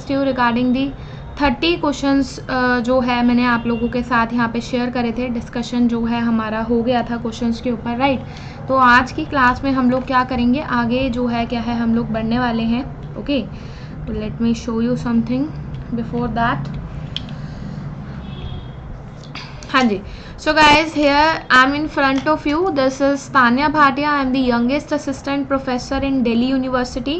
To you regarding the 30 questions जो है मैंने आप लोगों के साथ यहाँ पे शेयर करे थे। डिस्कशन जो है हमारा हो गया था क्वेश्चंस के ऊपर, राइट। तो आज की क्लास में हम लोग क्या करेंगे, आगे जो है क्या है हम लोग बढ़ने वाले हैं। ओके, तो let me show you something before that. हाँ जी, so guys, here I'm in front of you. This is Tanya Bhatia. I'm the youngest assistant professor in Delhi University,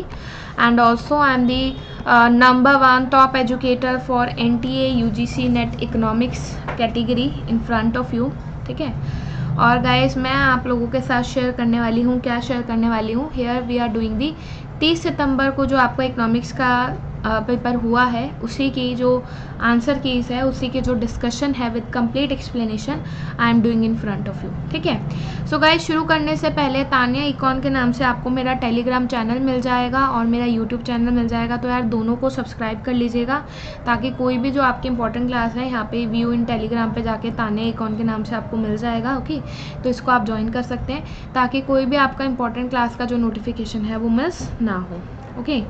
and also I'm the #1 top educator for NTA UGC NET Economics category in front of you. ठीक है, और guys मैं आप लोगों के साथ share करने वाली हूँ, क्या शेयर करने वाली हूँ, here we are doing the 30 सितंबर को जो आपका इकोनॉमिक्स का पेपर हुआ है उसी की जो आंसर कीज है, उसी के जो डिस्कशन है with complete explanation I am doing in front of you. ठीक है, सो गाइस शुरू करने से पहले तानिया इकॉन के नाम से आपको मेरा टेलीग्राम चैनल मिल जाएगा और मेरा यूट्यूब चैनल मिल जाएगा, तो यार दोनों को सब्सक्राइब कर लीजिएगा ताकि कोई भी जो आपकी इंपॉर्टेंट क्लास है यहाँ पे व्यू इन टेलीग्राम पे जाके तानिया इकॉन के नाम से आपको मिल जाएगा। ओके, तो इसको आप ज्वाइन कर सकते हैं ताकि कोई भी आपका इंपॉर्टेंट क्लास का जो नोटिफिकेशन है वो मिस ना हो। ओके,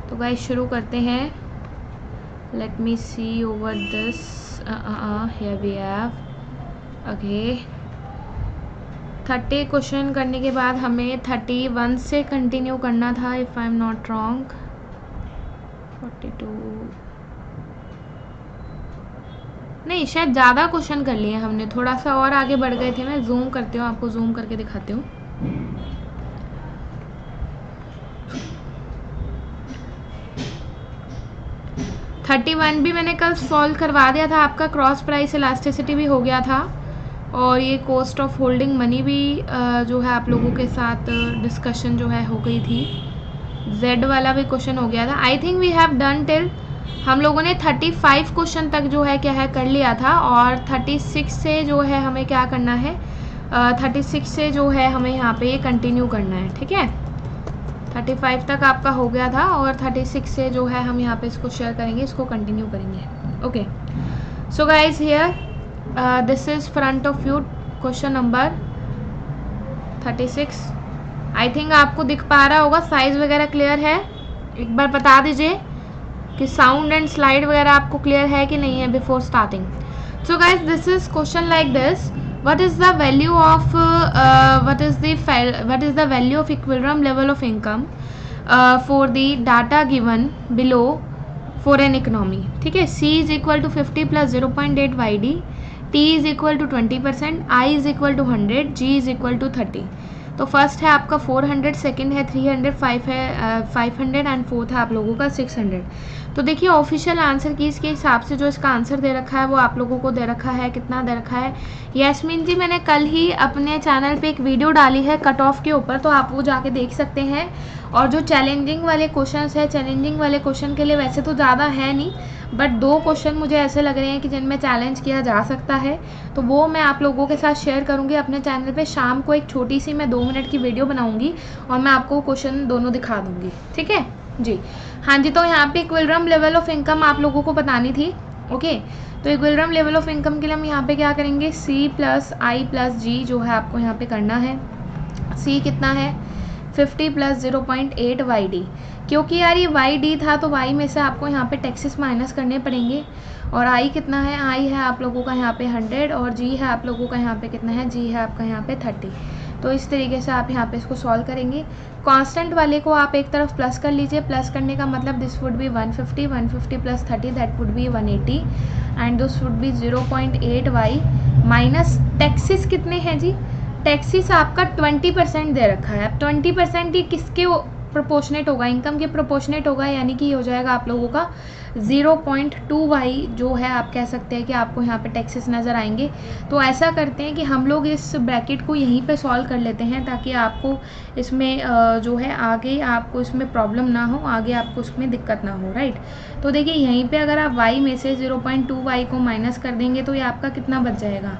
तो गाइस शुरू करते हैं। Let me see over this, here we have. Okay, 30 question करने के बाद हमें 31 से कंटिन्यू करना था, if I am not wrong. 42 नहीं, शायद ज़्यादा क्वेश्चन कर लिए हमने, थोड़ा सा और आगे बढ़ गए थे। मैं जूम करती हूँ, आपको जूम करके दिखाती हूँ। थर्टी 31 भी मैंने कल सॉल्व करवा दिया था, आपका क्रॉस प्राइस इलास्टिसिटी भी हो गया था और ये कॉस्ट ऑफ होल्डिंग मनी भी जो है आप लोगों के साथ डिस्कशन जो है हो गई थी। जेड वाला भी क्वेश्चन हो गया था। I think we have done till, हम लोगों ने 35 क्वेश्चन तक जो है क्या है कर लिया था और 36 से जो है हमें क्या करना है, 36 से जो है हमें यहाँ पे ये कंटिन्यू करना है। ठीक है, 35 तक आपका हो गया था और 36 से जो है हम यहाँ पे इसको शेयर करेंगे, इसको कंटिन्यू करेंगे। Okay, so guys here this is front of you question number 36। I think आपको दिख पा रहा होगा, साइज वगैरह क्लियर है? एक बार बता दीजिए कि साउंड एंड स्लाइड वगैरह आपको क्लियर है कि नहीं है before starting. So guys this is question like this, what is the value of what is the value of equilibrium level of income for the data given below for an economy। ठीक है, C is equal to 50 plus 0.8 YD, T is equal to 20%, I is equal to 100, G is equal to 30। तो first है आपका 400, second है 300, 5 है 500 and fourth है आप लोगों का 600। तो देखिए ऑफिशियल आंसर की इसके हिसाब से जो इसका आंसर दे रखा है वो आप लोगों को दे रखा है, कितना दे रखा है। यास्मीन जी, मैंने कल ही अपने चैनल पे एक वीडियो डाली है कट ऑफ के ऊपर, तो आप वो जाके देख सकते हैं। और जो चैलेंजिंग वाले क्वेश्चंस है, चैलेंजिंग वाले क्वेश्चन के लिए वैसे तो ज़्यादा है नहीं, बट 2 क्वेश्चन मुझे ऐसे लग रहे हैं कि जिनमें चैलेंज किया जा सकता है, तो वो मैं आप लोगों के साथ शेयर करूंगी अपने चैनल पे। शाम को एक छोटी सी मैं 2 मिनट की वीडियो बनाऊंगी और मैं आपको क्वेश्चन दोनों दिखा दूंगी। ठीक है जी, हाँ जी। तो यहाँ पे इक्विलिब्रियम लेवल ऑफ इनकम आप लोगों को बतानी थी। ओके, तो इक्विलिब्रियम लेवल ऑफ इनकम के लिए हम यहाँ पे क्या करेंगे, C plus I plus G जो है आपको यहाँ पे करना है। C कितना है, 50 प्लस 0.8 YD, क्योंकि यार ये YD था तो Y में से आपको यहाँ पे टैक्सेस माइनस करने पड़ेंगे। और I कितना है, I है आप लोगों का यहाँ पे 100 और G है आप लोगों का यहाँ पे कितना है, G है आपका यहाँ पे 30। तो इस तरीके से आप यहाँ पे इसको सॉल्व करेंगे। कांस्टेंट वाले को आप एक तरफ प्लस कर लीजिए, प्लस करने का मतलब this would be 150, 150 plus 30 that would B 180 and this would be 0.8 Y minus taxes कितने हैं जी, टैक्सेस आपका 20% दे रखा है। अब 20% ये किसके प्रोपोर्शनेट होगा, इनकम के प्रोपोर्शनेट होगा, यानी कि हो जाएगा आप लोगों का 0.2 Y जो है आप कह सकते हैं कि आपको यहाँ पे टैक्सेस नज़र आएंगे। तो ऐसा करते हैं कि हम लोग इस ब्रैकेट को यहीं पे सॉल्व कर लेते हैं ताकि आपको इसमें जो है आगे आपको इसमें प्रॉब्लम ना हो, आगे आपको इसमें दिक्कत ना हो, राइट। तो देखिए यहीं पे अगर आप Y में से 0.2 Y को माइनस कर देंगे तो ये आपका कितना बच जाएगा,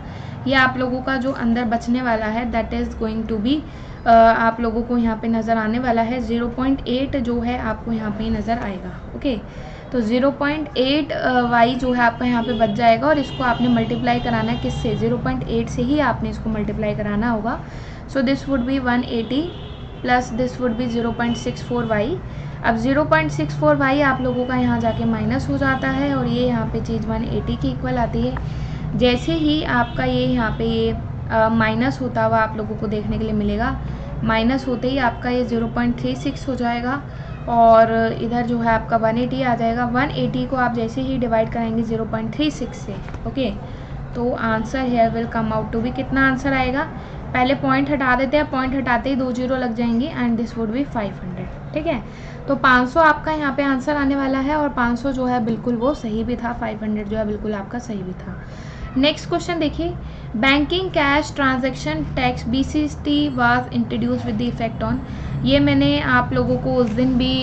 ये आप लोगों का जो अंदर बचने वाला है that is going to be आप लोगों को यहाँ पे नज़र आने वाला है 0.8 जो है आपको यहाँ पे नज़र आएगा। ओके, तो 0.8 Y जो है आपका यहाँ पे बच जाएगा और इसको आपने मल्टीप्लाई कराना है किससे, 0.8 से ही आपने इसको मल्टीप्लाई कराना होगा। So this would be 180 plus this would be 0.64 Y अब 0.64 भाई आप लोगों का यहाँ जाके माइनस हो जाता है और ये यहाँ पे चीज़ 180 की इक्वल आती है। जैसे ही आपका ये यहाँ पे ये माइनस होता हुआ आप लोगों को देखने के लिए मिलेगा, माइनस होते ही आपका ये 0.36 हो जाएगा और इधर जो है आपका 180 आ जाएगा। 180 को आप जैसे ही डिवाइड कराएंगे 0.36 से, ओके, तो answer here will come out to भी कितना आंसर आएगा, पहले पॉइंट हटा देते हैं, पॉइंट हटाते ही 2 जीरो लग जाएंगे एंड दिस वुड बी 500, ठीक है। तो 500 आपका यहाँ पे आंसर आने वाला है और 500 जो है बिल्कुल वो सही भी था, 500 जो है बिल्कुल आपका सही भी था। नेक्स्ट क्वेश्चन देखिए, banking cash transaction tax BCT was introduce with the effect on. ये मैंने आप लोगों को उस दिन भी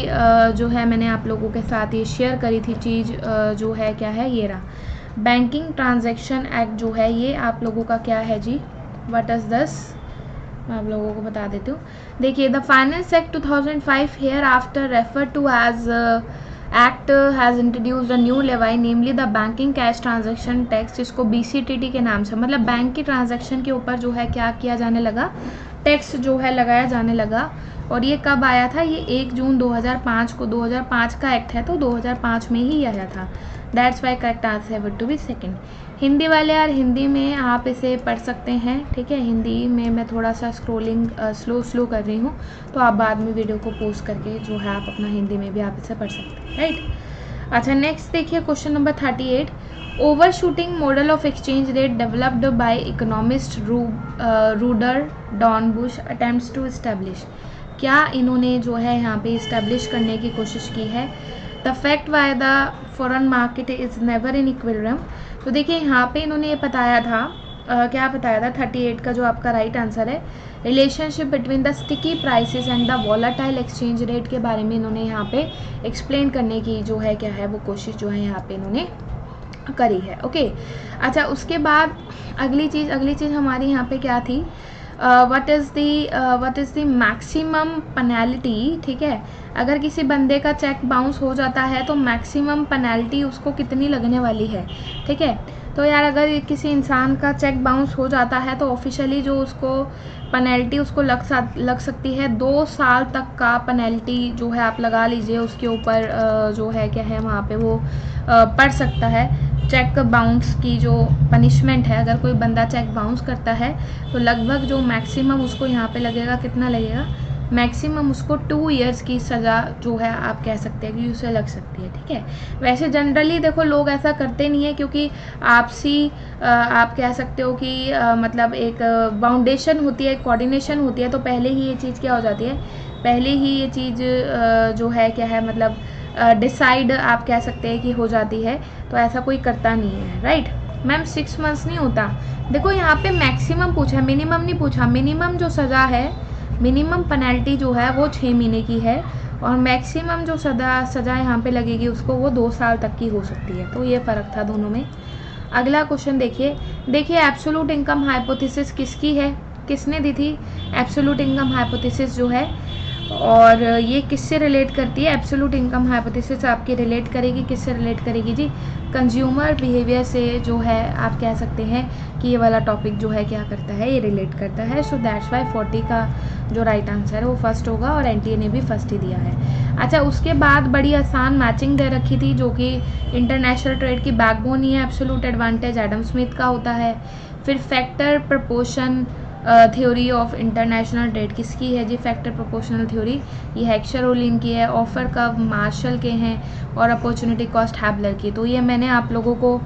जो है मैंने आप लोगों के साथ ये शेयर करी थी चीज़, जो है क्या है, ये रहा बैंकिंग ट्रांजैक्शन एक्ट जो है ये आप लोगों का क्या है जी, व्हाट इज दिस, मैं आप लोगों को बता देती हूँ। देखिए, the finance act 2005 here after refer to as act has introduced a new levy namely the banking cash transaction tax, जिसको BCTT के नाम से, मतलब बैंक की ट्रांजैक्शन के ऊपर जो है क्या किया जाने लगा, टैक्स जो है लगाया जाने लगा। और ये कब आया था, ये 1 जून 2005 को, 2005 का एक्ट है तो 2005 में ही आया था। That's why correct answer would to be second. Hindi वाले यार हिंदी में आप इसे पढ़ सकते हैं, ठीक है। हिंदी में मैं थोड़ा सा स्क्रोलिंग स्लो कर रही हूँ, तो आप बाद में वीडियो को पोस्ट करके जो है आप अपना हिंदी में भी आप इसे पढ़ सकते हैं, राइट। अच्छा, नेक्स्ट देखिए question number 38, overshooting model of exchange rate developed by economist Rudiger Dornbusch attempts to establish. क्या इन्होंने जो है यहाँ पे इस्टेब्लिश करने की कोशिश की है। The fact why the foreign market is never in equilibrium. तो देखिए यहाँ पे इन्होंने ये बताया था, क्या बताया था, 38 का जो आपका राइट आंसर है, relationship between the sticky prices and the volatile exchange rate के बारे में इन्होंने यहाँ पे एक्सप्लेन करने की जो है क्या है वो कोशिश जो है यहाँ पे इन्होंने करी है, ओके। अच्छा, उसके बाद अगली चीज़ हमारी यहाँ पे क्या थी, what is the maximum penalty, ठीक है। अगर किसी बंदे का चेक बाउंस हो जाता है तो मैक्सिमम पेनल्टी उसको कितनी लगने वाली है, ठीक है। तो यार अगर किसी इंसान का चेक बाउंस हो जाता है तो ऑफिशियली जो उसको पेनल्टी उसको लग सकती है 2 साल तक का पेनल्टी जो है आप लगा लीजिए उसके ऊपर, जो है क्या है वहाँ पे वो पड़ सकता है। चेक बाउंस की जो पनिशमेंट है, अगर कोई बंदा चेक बाउंस करता है तो लगभग जो मैक्सिमम उसको यहाँ पे लगेगा, कितना लगेगा, मैक्सिमम उसको 2 इयर्स की सज़ा जो है आप कह सकते हैं कि उसे लग सकती है, ठीक है। वैसे जनरली देखो लोग ऐसा करते नहीं है, क्योंकि आपसी आप कह सकते हो कि मतलब एक बाउंडेशन होती है, कोऑर्डिनेशन होती है, तो पहले ही ये चीज़ क्या हो जाती है, पहले ही ये चीज़ जो है क्या है, मतलब डिसाइड आप कह सकते हैं कि हो जाती है, तो ऐसा कोई करता नहीं है, राइट। मैम 6 मंथ्स नहीं होता, देखो यहाँ पे मैक्सिमम पूछा है, मिनिमम नहीं पूछा। मिनिमम जो सज़ा है, मिनिमम पेनल्टी जो है वो 6 महीने की है और मैक्सिमम जो सज़ा यहाँ पे लगेगी उसको वो 2 साल तक की हो सकती है, तो ये फ़र्क था दोनों में। अगला क्वेश्चन देखिए एब्सोल्यूट इनकम हाइपोथेसिस किसकी है, किसने दी थी एब्सोल्यूट इनकम हाइपोथेसिस जो है, और ये किससे रिलेट करती है, एब्सोल्यूट इनकम हाइपोथेसिस आपकी रिलेट करेगी, किससे रिलेट करेगी जी, कंज्यूमर बिहेवियर से जो है आप कह सकते हैं कि ये वाला टॉपिक जो है क्या करता है, ये रिलेट करता है। सो दैट्स वाई 40 का जो राइट आंसर है वो फर्स्ट होगा और NTA ने भी फर्स्ट ही दिया है। अच्छा, उसके बाद बड़ी आसान मैचिंग दे रखी थी जो कि इंटरनेशनल ट्रेड की बैकबोन ही है, एब्सोल्यूट एडवांटेज एडम स्मिथ का होता है। फिर factor proportion theory of international trade किसकी है जी, फैक्टर प्रोपोर्शनल थ्योरी, ये हेक्सर-ओलिन की है। ऑफर कर्व मार्शल के हैं और अपॉर्चुनिटी कॉस्ट हैबलर की। तो ये मैंने आप लोगों को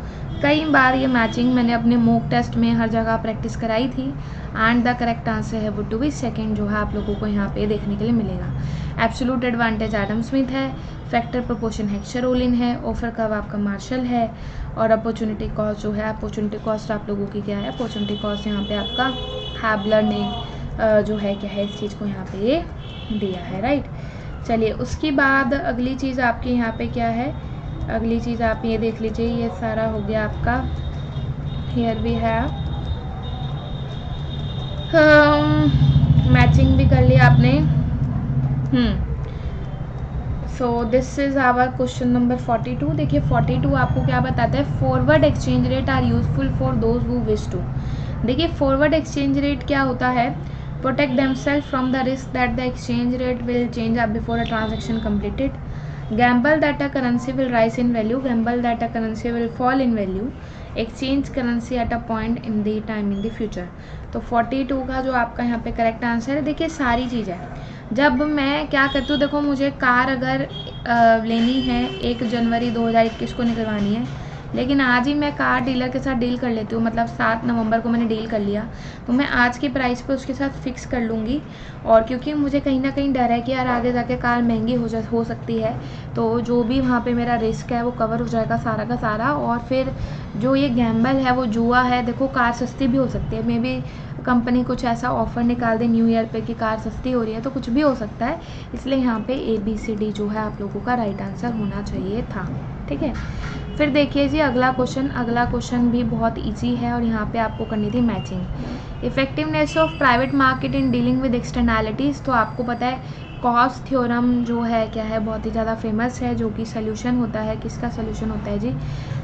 कई बार ये मैचिंग मैंने अपने मॉक टेस्ट में हर जगह प्रैक्टिस कराई थी एंड द करेक्ट आंसर है वुड टू बी सेकंड, जो है आप लोगों को यहाँ पे देखने के लिए मिलेगा। एब्सोल्यूट एडवांटेज एडम स्मिथ है, फैक्टर प्रोपोर्शन हेक्सर-ओलिन है, ऑफर कर्व आपका मार्शल है और अपॉर्चुनिटी कॉस्ट जो है, अपॉर्चुनिटी कॉस्ट आप लोगों की क्या है, अपॉर्चुनिटी कॉस्ट यहाँ पे आपका हैबलर ने जो है क्या है इस चीज़ को यहाँ पे ये दिया है, राइट। चलिए उसके बाद अगली चीज़ आपके यहाँ पे क्या है, अगली चीज़ आप ये देख लीजिए, ये सारा हो गया आपका, हियर वी हैव मैचिंग भी कर लिया आपने। So this is our question number 42। देखिए 42 आपको क्या बताता है, forward exchange rate are useful for those who wish to. देखिए फॉरवर्ड एक्सचेंज रेट क्या होता है, protect themselves from the risk that the exchange rate will change up before a transaction completed, gamble that a currency will rise in value, gamble that a currency will fall in value, exchange currency at a point in the time in the future। तो 42 का जो आपका यहाँ पे correct answer है, देखिए सारी चीज़ है। जब मैं क्या करती हूँ, देखो मुझे कार अगर लेनी है 1 जनवरी 2021 को निकलवानी है, लेकिन आज ही मैं कार डीलर के साथ डील कर लेती हूँ, मतलब 7 नवंबर को मैंने डील कर लिया, तो मैं आज की प्राइस पे उसके साथ फिक्स कर लूँगी। और क्योंकि मुझे कहीं ना कहीं डर है कि यार आगे जाके कार महंगी हो सकती है, तो जो भी वहाँ पे मेरा रिस्क है वो कवर हो जाएगा सारा का सारा। और फिर जो ये गैम्बल है वो जुआ है, देखो कार सस्ती भी हो सकती है, मे बी कंपनी कुछ ऐसा ऑफ़र निकाल दे न्यू ईयर पे कि कार सस्ती हो रही है, तो कुछ भी हो सकता है। इसलिए यहाँ पे ABCD जो है आप लोगों का राइट आंसर होना चाहिए था, ठीक है। फिर देखिए जी अगला क्वेश्चन भी बहुत इजी है और यहाँ पे आपको करनी थी matching. Effectiveness of private market in dealing with externalities, तो आपको पता है कॉस थ्योरम जो है क्या है, बहुत ही ज़्यादा फेमस है, जो कि सोल्यूशन होता है, किसका सोल्यूशन होता है जी,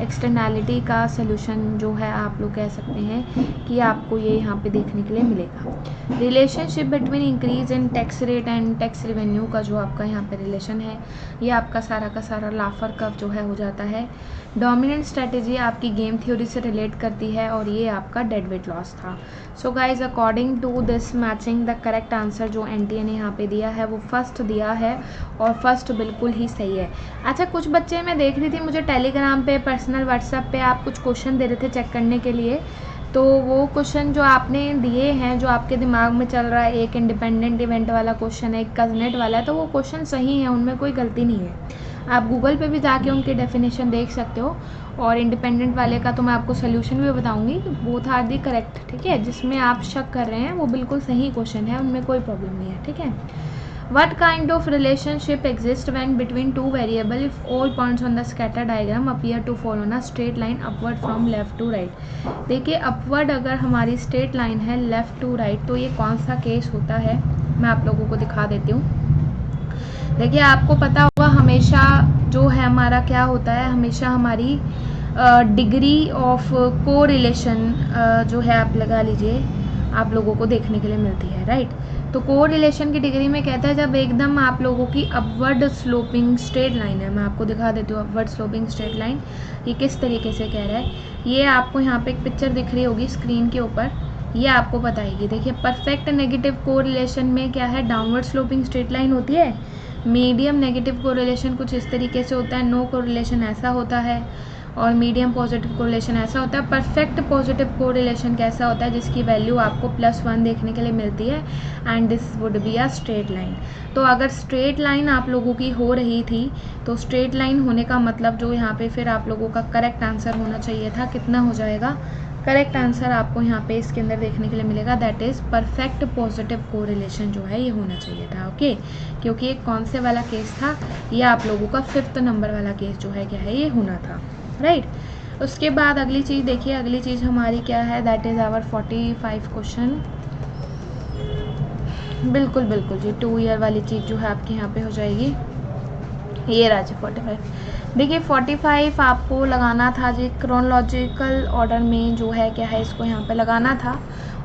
एक्सटर्नैलिटी का सोल्यूशन जो है आप लोग कह सकते हैं कि आपको ये यहाँ पे देखने के लिए मिलेगा। Relationship between increase in tax rate and tax revenue का जो आपका यहाँ पे रिलेशन है, ये आपका सारा का सारा लाफर कर्व जो है हो जाता है। डोमिनेंट स्ट्रेटेजी आपकी गेम थ्योरी से रिलेट करती है और ये आपका डेड वेट लॉस था। So guys according to this matching the correct answer जो NTA ने यहाँ पे दिया है वो फर्स्ट दिया है और फर्स्ट बिल्कुल ही सही है। अच्छा कुछ बच्चे मैं देख रही थी मुझे टेलीग्राम पे पर्सनल व्हाट्सएप पे आप कुछ क्वेश्चन दे रहे थे चेक करने के लिए, तो वो क्वेश्चन जो आपने दिए हैं जो आपके दिमाग में चल रहा है, एक इंडिपेंडेंट इवेंट वाला क्वेश्चन है, एक कजनेट वाला है, तो वो क्वेश्चन सही है, उनमें कोई गलती नहीं है। आप गूगल पे भी जाके उनकी डेफिनेशन देख सकते हो और इंडिपेंडेंट वाले का तो मैं आपको सोल्यूशन भी बताऊंगी, बोथ आर दी करेक्ट, ठीक है। जिसमें आप शक कर रहे हैं वो बिल्कुल सही क्वेश्चन है, उनमें कोई प्रॉब्लम नहीं है, ठीक है। What kind of relationship exists when between two variable if all points on the scatter diagram appear to fall on a straight line upward from left to right? देखिए upward अगर हमारी straight line है left to right, तो ये कौन सा case होता है मैं आप लोगों को दिखा देती हूँ। देखिए आपको पता होगा हमेशा जो है हमारा क्या होता है, हमेशा हमारी डिग्री ऑफ को रिलेशन जो है आप लगा लीजिए आप लोगों को देखने के लिए मिलती है, राइट। तो को रिलेशन की डिग्री में कहता है जब एकदम आप लोगों की अपवर्ड स्लोपिंग स्ट्रेट लाइन है, मैं आपको दिखा देती हूँ अपवर्ड स्लोपिंग स्ट्रेट लाइन ये किस तरीके से कह रहा है। ये आपको यहाँ पे एक पिक्चर दिख रही होगी स्क्रीन के ऊपर, ये आपको बताएगी। देखिए परफेक्ट नेगेटिव को रिलेशन में क्या है, डाउनवर्ड स्लोपिंग स्ट्रेट लाइन होती है। मीडियम नेगेटिव को रिलेशन कुछ इस तरीके से होता है, नो को रिलेशन ऐसा होता है और मीडियम पॉजिटिव कोरिलेशन ऐसा होता है। परफेक्ट पॉजिटिव कोरिलेशन कैसा होता है, जिसकी वैल्यू आपको +1 देखने के लिए मिलती है and this would be a straight line. तो अगर स्ट्रेट लाइन आप लोगों की हो रही थी तो स्ट्रेट लाइन होने का मतलब जो यहाँ पे फिर आप लोगों का करेक्ट आंसर होना चाहिए था, कितना हो जाएगा, करेक्ट आंसर आपको यहाँ पे इसके अंदर देखने के लिए मिलेगा, that is perfect positive correlation जो है ये होना चाहिए था, ओके। क्योंकि ये कौन से वाला केस था, ये आप लोगों का 5th नंबर वाला केस जो है क्या है ये होना था, राइट। उसके बाद अगली चीज़ देखिए, अगली चीज़ हमारी क्या है, दैट इज़ आवर 45 क्वेश्चन। बिल्कुल बिल्कुल जी 2 ईयर वाली चीज़ जो है आपके यहाँ पे हो जाएगी, ये रहा जी 45। देखिए 45 आपको लगाना था जी क्रोनोलॉजिकल ऑर्डर में जो है क्या है इसको यहाँ पे लगाना था।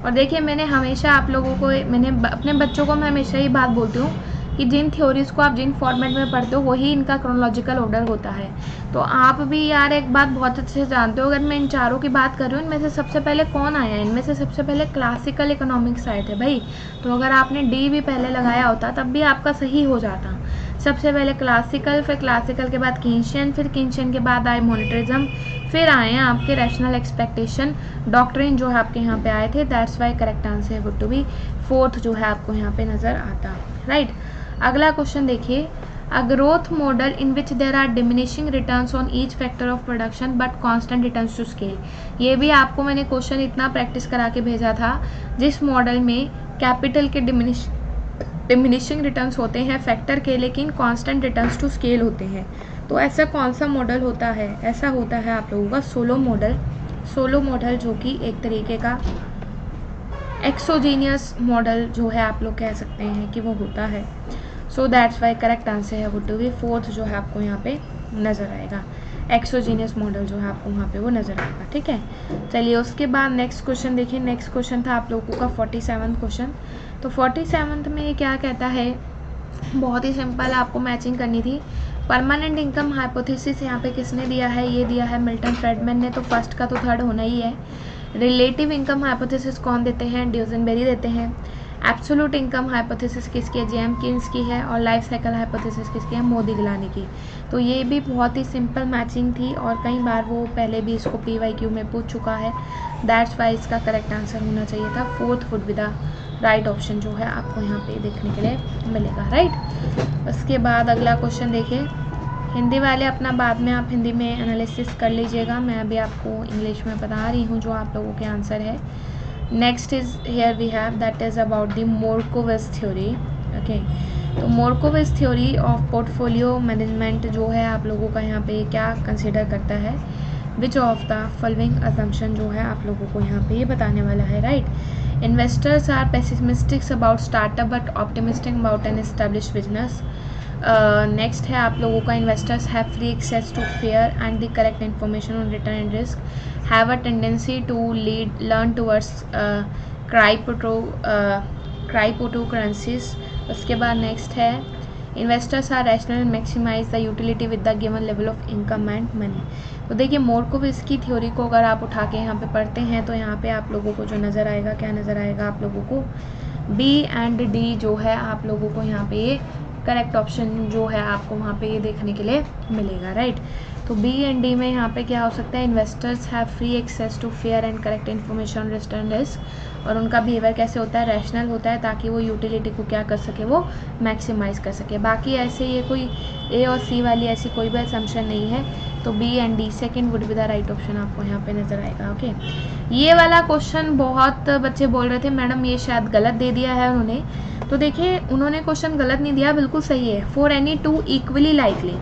और देखिए मैंने हमेशा आप लोगों को, मैंने अपने बच्चों को मैं हमेशा ही बात बोलती हूँ कि जिन थ्योरीज़ को आप जिन फॉर्मेट में पढ़ते हो वही इनका क्रोनोलॉजिकल ऑर्डर होता है। तो आप भी यार एक बात बहुत अच्छे से जानते हो, अगर मैं इन चारों की बात कर रही हूँ इनमें से सबसे पहले कौन आया है, इनमें से सबसे पहले क्लासिकल इकोनॉमिक्स आए थे भाई। तो अगर आपने डी भी पहले लगाया होता तब भी आपका सही हो जाता। सबसे पहले क्लासिकल, फिर क्लासिकल के बाद कीन्शियन, फिर कीन्शियन के बाद आए मॉनेटरिज्म, फिर आए हैं आपके रैशनल एक्सपेक्टेशन डॉक्ट्रिन जो है आपके यहाँ पे आए थे। That's why correct answer would to be 4th जो है आपको यहाँ पे नज़र आता, राइट। अगला क्वेश्चन देखिए, a growth model in which there are diminishing returns on each factor of production but constant returns to scale. ये भी आपको मैंने क्वेश्चन इतना प्रैक्टिस करा के भेजा था, जिस मॉडल में कैपिटल के डिमिनिशिंग रिटर्न्स होते हैं फैक्टर के, लेकिन कांस्टेंट रिटर्न्स टू स्केल होते हैं। तो ऐसा कौन सा मॉडल होता है, ऐसा होता है आप लोगों का सोलो मॉडल। सोलो मॉडल जो कि एक तरीके का एक्सोजीनियस मॉडल जो है आप लोग कह सकते हैं कि वो होता है। So that's why correct answer है वुड टू बी 4th जो है आपको यहाँ पे नज़र आएगा। एक्सोजीनियस मॉडल जो है आपको वहाँ पे वो नज़र आएगा। ठीक है, चलिए उसके बाद नेक्स्ट क्वेश्चन देखिए। नेक्स्ट क्वेश्चन था आप लोगों का 47वां क्वेश्चन। तो 47 में ये क्या कहता है, बहुत ही सिंपल, आपको मैचिंग करनी थी। परमानेंट इनकम हाइपोथेसिस यहाँ पे किसने दिया है, ये दिया है मिल्टन फ्रेडमैन ने, तो फर्स्ट का तो थर्ड होना ही है। रिलेटिव इनकम हाइपोथेसिस कौन देते हैं, ड्यूजेनबेरी देते हैं। एब्सोल्यूट इनकम हाइपोथेसिस किसकी है, जेएम कीन्स की है। और लाइफ साइकिल हाइपोथेसिस किसकी है, मोदी गिलानी की। तो ये भी बहुत ही सिंपल मैचिंग थी और कई बार वो पहले भी इसको PYQ में पूछ चुका है। दैट्स वाई इसका करेक्ट आंसर होना चाहिए था 4th would be the right option जो है आपको यहाँ पे देखने के लिए मिलेगा। राइट, उसके बाद अगला क्वेश्चन देखिए। हिंदी वाले अपना बाद में आप हिंदी में एनालिसिस कर लीजिएगा, मैं अभी आपको इंग्लिश में बता रही हूँ जो आप लोगों के आंसर है। Next is here we have that is about the Markowitz theory. Okay, तो Markowitz theory of portfolio management जो है आप लोगों का यहाँ पे क्या कंसिडर करता है, which of the following assumption जो है आप लोगों को यहाँ पे ये बताने वाला है। Right, investors are pessimistic about startup but optimistic about an establish business. Next है आप लोगों का investors have free access to fair and the correct information on return and risk, have a tendency to learn towards crypto currencies. उसके बाद next है investors are rational maximise the utility with the given level of income and money. तो देखिए मोरकोविच की theory को अगर आप उठा के यहाँ पे पढ़ते हैं तो यहाँ पे आप लोगों को जो नज़र आएगा, क्या नज़र आएगा आप लोगों को, B एंड D जो है आप लोगों को यहाँ पे ये करेक्ट ऑप्शन जो है आपको वहाँ पे ये देखने के लिए मिलेगा। राइट, तो B एंड D में यहाँ पे क्या हो सकता है, investors have free access to fair and correct information on risk and risk, और उनका बिहेवियर कैसे होता है, रैशनल होता है ताकि वो यूटिलिटी को क्या कर सके, वो मैक्सिमाइज कर सके। बाकी ऐसे ये कोई A और C वाली ऐसी कोई भी असम्पशन नहीं है, तो B and D second would be the right option आपको यहाँ पे नजर आएगा। ओके, ये वाला क्वेश्चन बहुत बच्चे बोल रहे थे मैडम ये शायद गलत दे दिया है उन्होंने, तो देखिए उन्होंने क्वेश्चन गलत नहीं दिया, बिल्कुल सही है। For any two equally likely,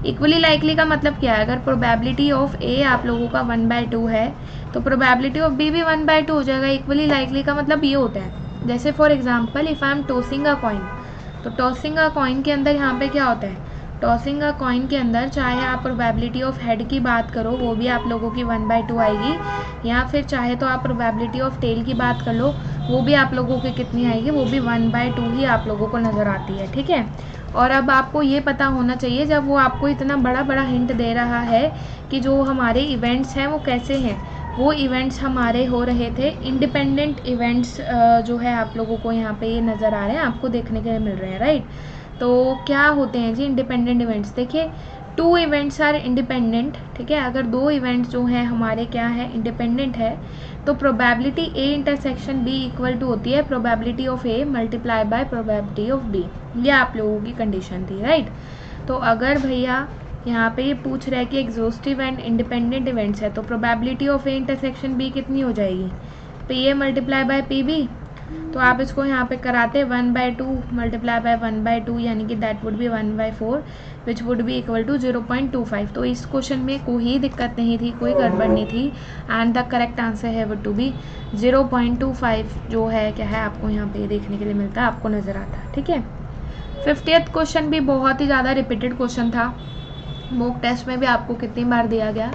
equally likely का मतलब क्या है, अगर प्रोबेबिलिटी ऑफ A आप लोगों का 1/2 है तो प्रोबेबिलिटी ऑफ B भी 1/2 हो जाएगा। इक्वली लाइकली का मतलब ये होता है, जैसे for example if I am tossing a coin, तो टॉसिंग अ कॉइन के अंदर यहाँ पे क्या होता है, टॉसिंग अ कॉइन के अंदर चाहे आप प्रोबेबिलिटी ऑफ हेड की बात करो वो भी आप लोगों की 1/2 आएगी, या फिर चाहे तो आप प्रोबेबिलिटी ऑफ टेल की बात कर लो वो भी आप लोगों की कितनी आएगी, वो भी 1/2 ही आप लोगों को नज़र आती है। ठीक है, और अब आपको ये पता होना चाहिए जब वो आपको इतना बड़ा बड़ा हिंट दे रहा है कि जो हमारे इवेंट्स हैं वो कैसे हैं, वो इवेंट्स हमारे हो रहे थे इंडिपेंडेंट इवेंट्स जो है आप लोगों को यहाँ पे ये नज़र आ रहे हैं, आपको देखने के लिए मिल रहे हैं। राइट, तो क्या होते हैं जी इंडिपेंडेंट इवेंट्स, देखिए 2 इवेंट्स आर इंडिपेंडेंट। ठीक है, अगर 2 इवेंट्स जो हैं हमारे क्या है, इंडिपेंडेंट है, तो probability A intersection B equal to होती है probability of A multiply by probability of B, ये आप लोगों की कंडीशन थी। राइट, तो अगर भैया यहाँ पे ये पूछ रहा है कि एग्जॉस्टिव एंड इंडिपेंडेंट इवेंट्स है तो probability of A intersection B कितनी हो जाएगी, PA मल्टीप्लाई बाय PB, तो आप इसको यहाँ पे कराते 1/2 मल्टीप्लाई बाय 1/2 यानी कि that would be 1/4 which would be equal to 0.25। तो इस क्वेश्चन में कोई दिक्कत नहीं थी, कोई गड़बड़ नहीं थी, एंड द करेक्ट आंसर है वुड टू बी 0.25 जो है क्या है आपको यहाँ पे देखने के लिए मिलता है, आपको नज़र आता है। ठीक है, 50th क्वेश्चन भी बहुत ही ज़्यादा रिपीटेड क्वेश्चन था, मॉक टेस्ट में भी आपको कितनी बार दिया गया।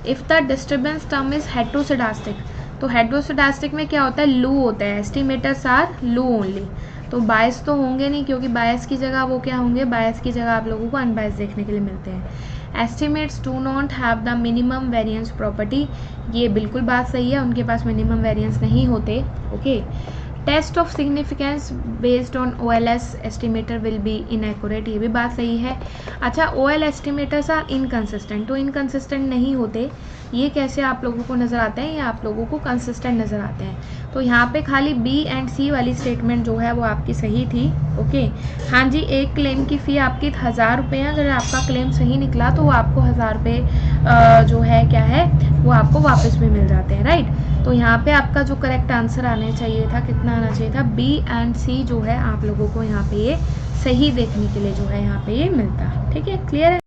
If the disturbance term is heteroscedastic, तो हेटेरोस्केडास्टिक में क्या होता है, लू होता है, एस्टिमेटर्स आर लू ओनली, तो बायस तो होंगे नहीं क्योंकि बायस की जगह वो क्या होंगे, बायस की जगह आप लोगों को अनबायस देखने के लिए मिलते हैं। Estimates do not have the minimum variance property, ये बिल्कुल बात सही है, उनके पास मिनिमम वेरिएंस नहीं होते। Okay, test of significance based on OLS estimator will be inaccurate, ये भी बात सही है। अच्छा, OL एस्टिमेटर्स आर इनकंसिस्टेंट, तो इनकंसिस्टेंट नहीं होते, ये कैसे आप लोगों को नज़र आते हैं, ये आप लोगों को कंसिस्टेंट नज़र आते हैं। तो यहाँ पे खाली B एंड C वाली स्टेटमेंट जो है वो आपकी सही थी। ओके, हाँ जी, एक क्लेम की फ़ी आपकी 1000 रुपये है, अगर आपका क्लेम सही निकला तो वो आपको 1000 रुपये जो है क्या है वो आपको वापस भी मिल जाते हैं। राइट, तो यहाँ पे आपका जो करेक्ट आंसर आना चाहिए था, कितना आना चाहिए था, B एंड C जो है आप लोगों को यहाँ पे ये सही देखने के लिए जो है यहाँ पे ये मिलता है। ठीक है, क्लियर है।